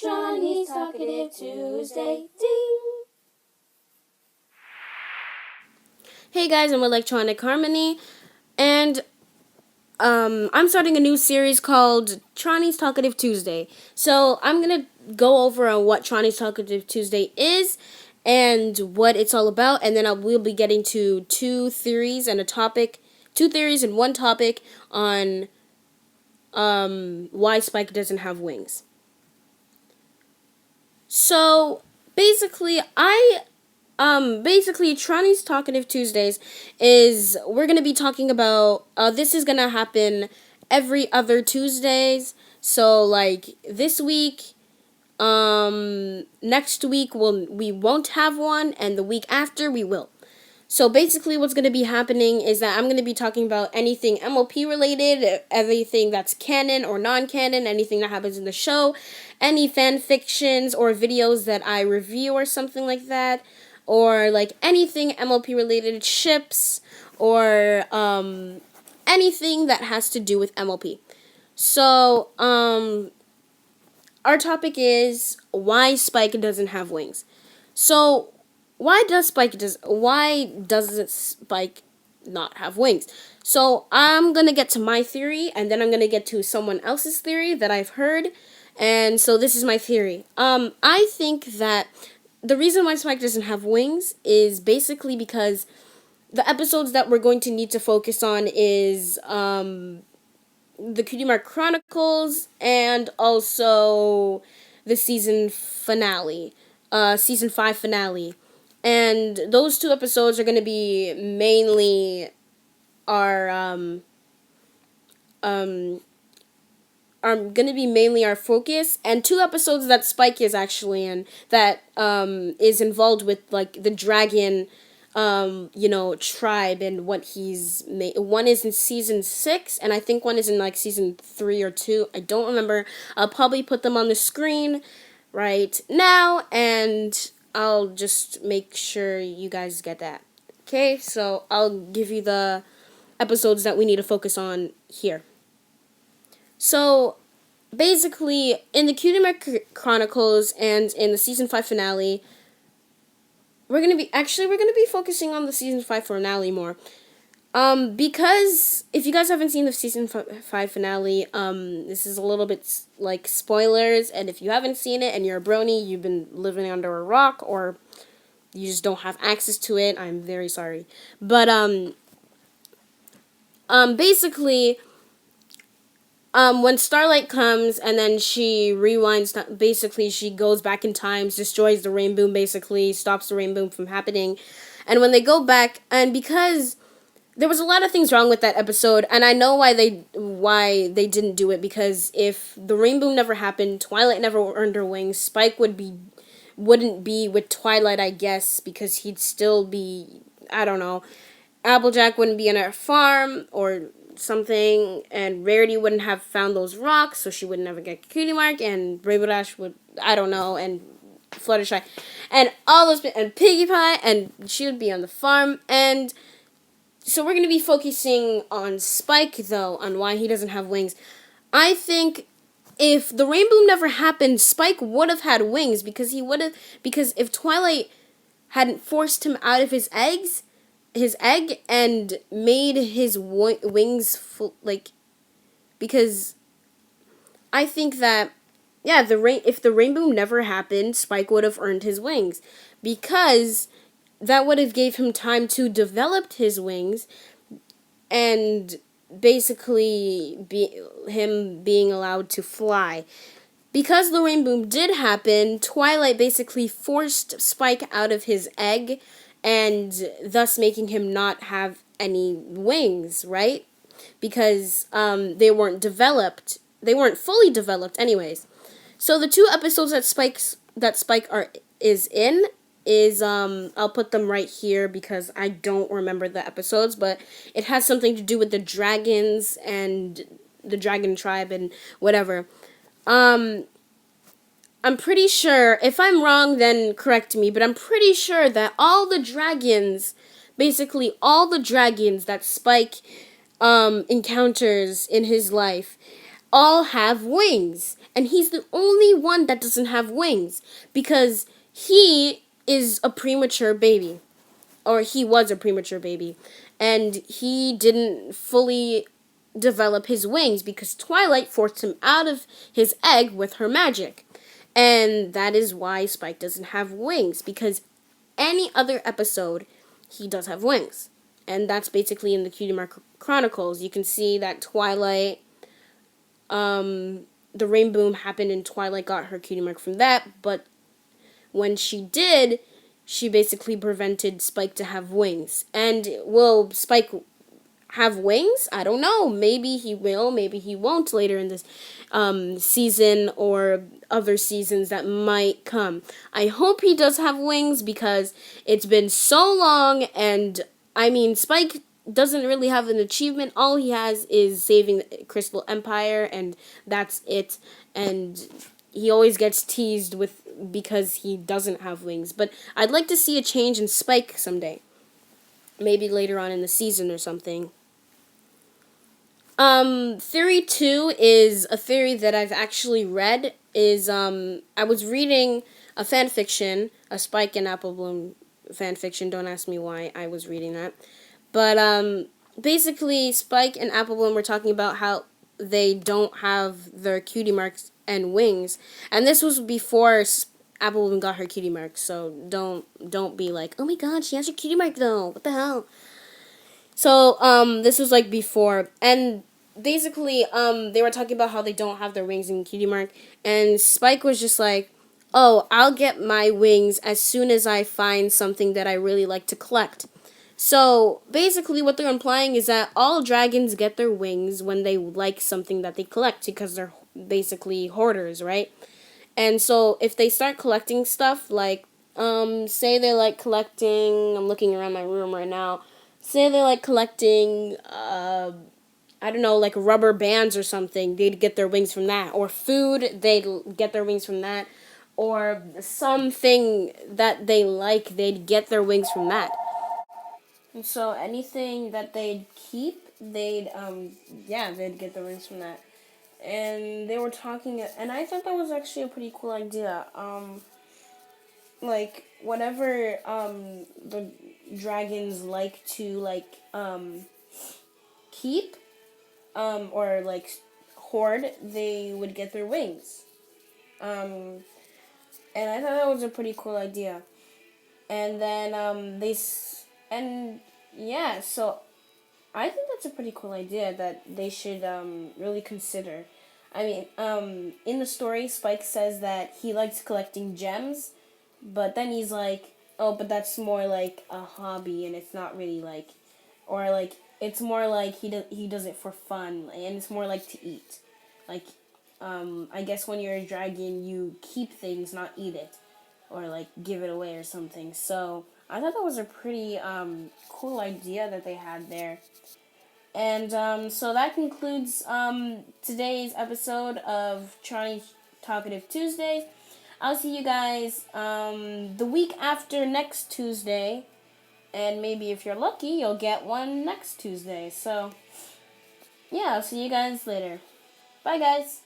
Trony's Talkative Tuesday. Ding! Hey guys, I'm Electronic Harmony, and I'm starting a new series called Trony's Talkative Tuesday. So I'm gonna go over on what Trony's Talkative Tuesday is and what it's all about, and then we'll be getting to two theories and one topic on why Spike doesn't have wings. So basically, Trony's Talkative Tuesdays is we're gonna be talking about. This is gonna happen every other Tuesdays. So like this week, next week we won't have one, and the week after we will. So basically what's going to be happening is that I'm going to be talking about anything MLP related, everything that's canon or non-canon, anything that happens in the show, any fan fictions or videos that I review or something like that, or like anything MLP related, ships, or anything that has to do with MLP. So, our topic is why Spike doesn't have wings. So, why doesn't Spike not have wings? So I'm gonna get to my theory, and then I'm gonna get to someone else's theory that I've heard. And so this is my theory. I think that the reason why Spike doesn't have wings is basically because the episodes that we're going to need to focus on is the Cutie Mark Chronicles and also the season finale, season 5 finale. And those two episodes are going to be mainly our our focus, and two episodes that Spike is actually in that is involved with like the dragon tribe and what he's made. One is in season 6, and I think one is in like season 3 or 2. I don't remember. I'll probably put them on the screen right now, and I'll just make sure you guys get that. Okay, so I'll give you the episodes that we need to focus on here. So, basically, in the Cutie Mark Chronicles and in the season 5 finale, we're gonna be focusing on the season 5 finale more. Because if you guys haven't seen the season 5 finale, this is a little bit like spoilers, and if you haven't seen it and you're a brony, you've been living under a rock, or you just don't have access to it, I'm very sorry. But, basically, when Starlight comes and then she rewinds, basically she goes back in time, destroys the rainbow, basically stops the rainbow from happening, and when they go back, and because there was a lot of things wrong with that episode, and I know why they didn't do it, because if the rainbow never happened, Twilight never earned her wings, Spike wouldn't be with Twilight, I guess, because he'd still be, I don't know, Applejack wouldn't be in her farm or something, and Rarity wouldn't have found those rocks, so she would never get Cutie Mark, and Rainbow Dash would, I don't know, and Fluttershy, and all those, and Piggy Pie, and she would be on the farm, and so we're going to be focusing on Spike, though, on why he doesn't have wings. I think if the rainbow never happened, Spike would have had wings, because if Twilight hadn't forced him out of his egg, and made his wings full, like, because I think that, yeah, if the rainbow never happened, Spike would have earned his wings, because that would have gave him time to develop his wings, and basically him being allowed to fly. Because the rainbow did happen, Twilight basically forced Spike out of his egg, and thus making him not have any wings, right? Because they weren't developed. They weren't fully developed anyways. So the two episodes that Spike is in is I'll put them right here because I don't remember the episodes, but it has something to do with the dragons and the dragon tribe and whatever. I'm pretty sure, if I'm wrong then correct me, but I'm pretty sure that all the dragons that Spike encounters in his life all have wings, and he's the only one that doesn't have wings because he is a premature baby, or he was a premature baby, and he didn't fully develop his wings because Twilight forced him out of his egg with her magic. And that is why Spike doesn't have wings, because any other episode he does have wings. And that's basically in the Cutie Mark Chronicles. You can see that Twilight, the rain boom happened and Twilight got her cutie mark from that, but when she did, she basically prevented Spike to have wings. And will Spike have wings? I don't know. Maybe he will, maybe he won't later in this season or other seasons that might come. I hope he does have wings because it's been so long, and I mean, Spike doesn't really have an achievement. All he has is saving the Crystal Empire, and that's it. And he always gets teased with because he doesn't have wings. But I'd like to see a change in Spike someday. Maybe later on in the season or something. Theory 2 is a theory that I've actually read. I was reading a fan fiction, a Spike and Apple Bloom fan fiction. Don't ask me why I was reading that. But, basically, Spike and Apple Bloom were talking about how they don't have their cutie marks and wings. And this was before Apple Bloom got her cutie mark, so don't be like, oh my god, she has her cutie mark though. What the hell? So, this was like before, and basically, they were talking about how they don't have their wings in Cutie Mark, and Spike was just like, oh, I'll get my wings as soon as I find something that I really like to collect. So, basically, what they're implying is that all dragons get their wings when they like something that they collect, because they're basically hoarders, right? And so, if they start collecting stuff, like, say they like collecting, I'm looking around my room right now, say they like collecting, I don't know, like rubber bands or something, they'd get their wings from that. Or food, they'd get their wings from that. Or something that they like, they'd get their wings from that. And so anything that they'd keep, they'd get their wings from that. And they were talking, and I thought that was actually a pretty cool idea. Like, whatever, the dragons like to, like, keep, or, like, hoard, they would get their wings. And I thought that was a pretty cool idea. And then, so I think that's a pretty cool idea that they should, really consider. I mean, in the story, Spike says that he likes collecting gems, but then he's like, oh, but that's more like a hobby, and it's not really like, or like, it's more like he does it for fun, and it's more like to eat. Like, I guess when you're a dragon, you keep things, not eat it, or like give it away or something. So I thought that was a pretty cool idea that they had there. And so that concludes today's episode of Trony Talkative Tuesdays. I'll see you guys the week after next Tuesday. And maybe if you're lucky, you'll get one next Tuesday. So, yeah, I'll see you guys later. Bye, guys.